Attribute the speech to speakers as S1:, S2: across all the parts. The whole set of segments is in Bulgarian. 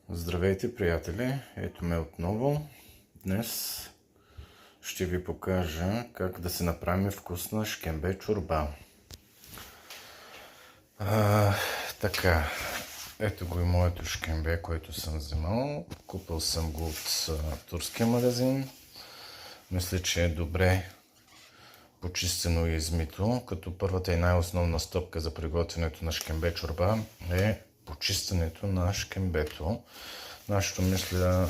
S1: Здравейте, приятели! Ето ме отново. Днес ще ви покажа как да се направим вкусна шкембе чорба. Така, ето го и моето шкембе, което съм вземал. Купил съм го от турския магазин. Мисля, че е добре почистено и измито, като първата и най-основна стъпка за приготвянето на шкембе чорба е почистването на шкембето. Нашето мисля,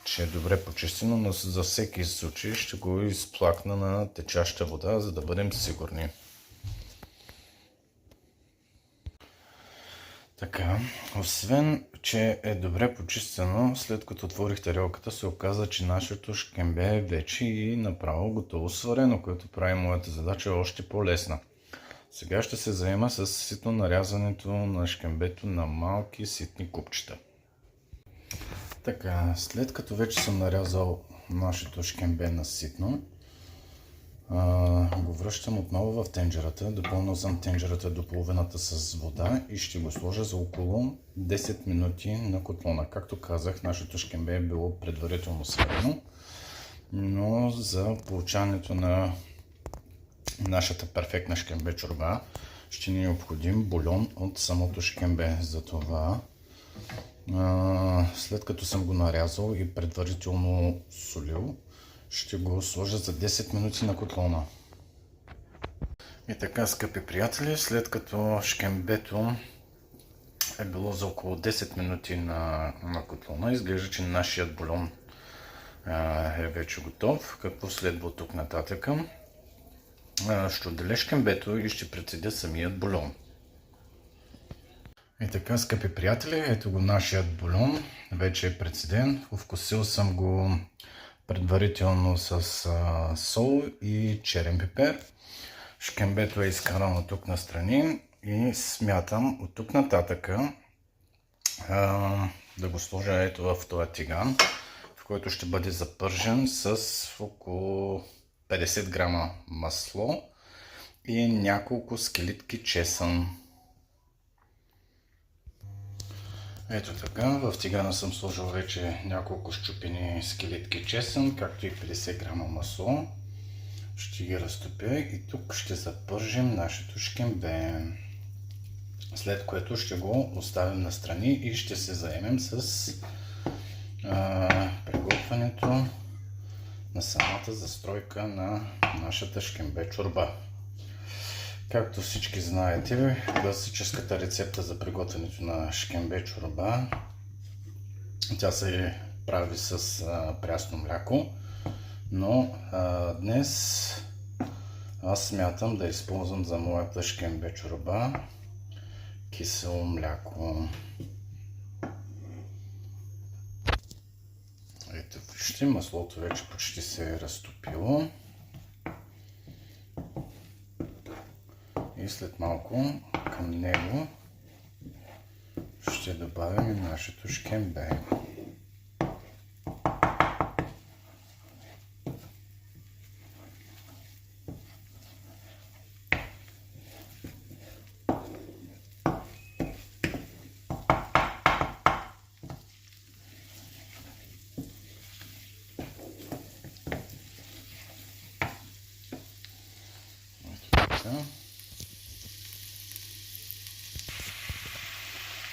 S1: че е добре почистено, но за всеки случай ще го изплакна на течаща вода, за да бъдем сигурни. Така, освен, че е добре почистено, след като отворих тарелката, се оказа, че нашето шкембе е вече и направо готово сварено, което прави моята задача още по-лесна. Сега ще се заема с ситно нарязването на шкембето на малки ситни купчета. Така, след като вече съм нарязал нашето шкембе на ситно, го връщам отново в тенджерата. Допълнил съм тенджерата до половината с вода и ще го сложа за около 10 минути на котлона. Както казах, нашето шкембе е било предварително сварено, но за получаването на нашата перфектна шкембе чорба ще ни е необходим бульон от самото шкембе. Затова след като съм го нарязал и предварително солил, ще го сложа за 10 минути на котлона. И така, скъпи приятели, след като шкембето е било за около 10 минути на котлона, изглежда, че нашият бульон е вече готов. Какво следва от тук нататък? Ще отделя шкембето и ще прецедя самият бульон. И така, скъпи приятели, ето го нашият бульон, вече е прецеден. Овкусил съм го предварително с сол и черен пипер. Шкембето е изкарано тук настрани и смятам от тук нататъка да го сложа ето в този тиган, в който ще бъде запържен с около 50 грама масло и няколко скелитки чесън. Ето така, в тигана съм сложил вече няколко счупени скелетки чесън, както и 50 грама масло. Ще ги разтопя и тук ще запържим нашето шкембе. След което ще го оставим настрани и ще се заемем с приготвянето на самата застройка на нашата шкембе чорба. Както всички знаете, класическата рецепта за приготвянето на шкембе чорба, тя се прави с прясно мляко, но днес аз смятам да използвам за моята шкембе чорба кисело мляко. Ето вижте, маслото вече почти се е разтопило. И след малко към него ще добавим и нашето шкембе.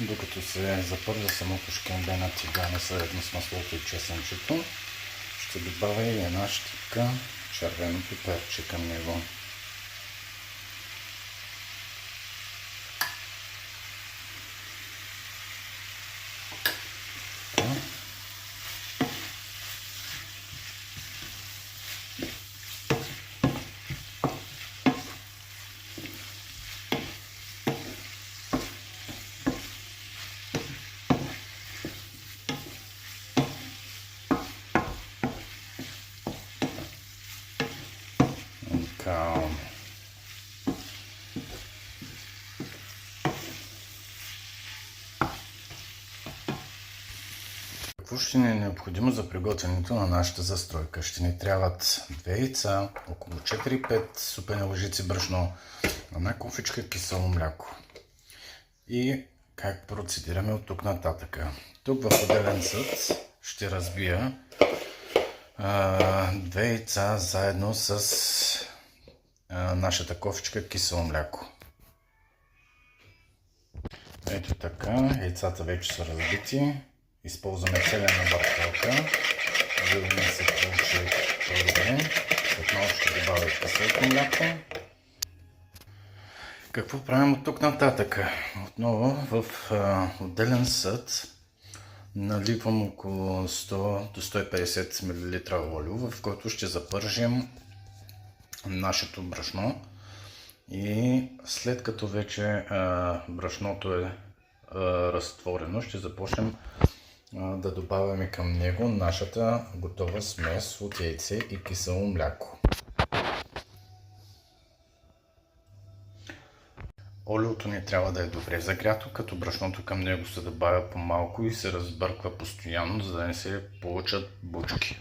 S1: Докато се запържа самото шкембе на тигана съедно с маслото и чесънчето, ще добавя и една щипка червено пиперче към него. Какво ще ни е необходимо за приготвянето на нашата застройка? Ще ни трябват 2 яйца, около 4-5 супени лъжици брашно, една кофичка кисело мляко. И как процедираме от тук нататък. Тук в отделен съд ще разбия 2 яйца заедно с нашата кофичка кисело мляко. Ето така, яйцата вече са разбити. Използваме целия набор телка, за да не се получи по-добре. Отново ще добавя киселото мляко. Какво правим от тук нататък? Отново в отделен съд наливам около 100 до 150 мл олио, в който ще запържим нашето брашно. И след като вече брашното е разтворено, ще започнем да добавяме към него нашата готова смес от яйце и кисело мляко. Олиото ни трябва да е добре загрято, като брашното към него се добавя по-малко и се разбърква постоянно, за да не се получат бучки.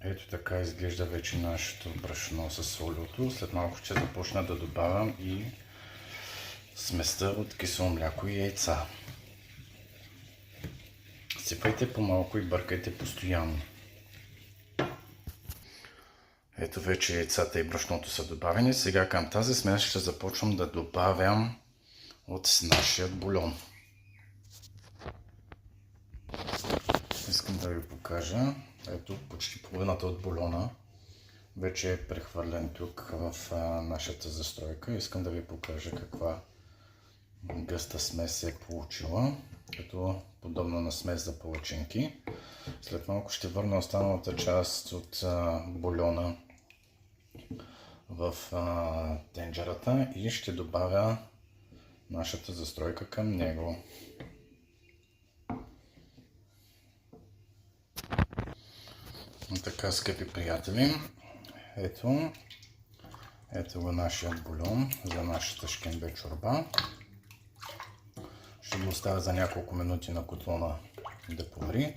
S1: Ето така изглежда вече нашето брашно с олиото. След малко ще започна да добавям и сместа от кисело мляко и яйца. Сипайте по-малко и бъркайте постоянно. Ето вече яйцата и брашното са добавени. Сега към тази смес ще започвам да добавям от нашия бульон. Искам да ви покажа. Ето почти половината от бульона вече е прехвърлен тук в нашата застройка. Искам да ви покажа каква гъста смес се е получила, като подобно на смес за палачинки. След малко ще върна останалата част от бульона в тенджерата и ще добавя нашата застройка към него. Така, скъпи приятели, ето го нашият бульон за нашата шкембе чорба. Ще го оставя за няколко минути на котлона да поври,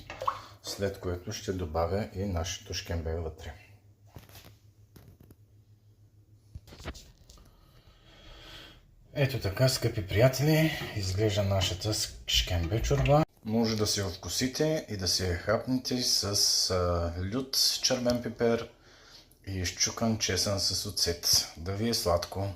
S1: след което ще добавя и нашето шкембе вътре. Ето така, скъпи приятели, изглежда нашата шкембе чорба. Може да се вкусите и да се хапнете с лют червен пипер и изчукан чесън с оцет. Да ви е сладко!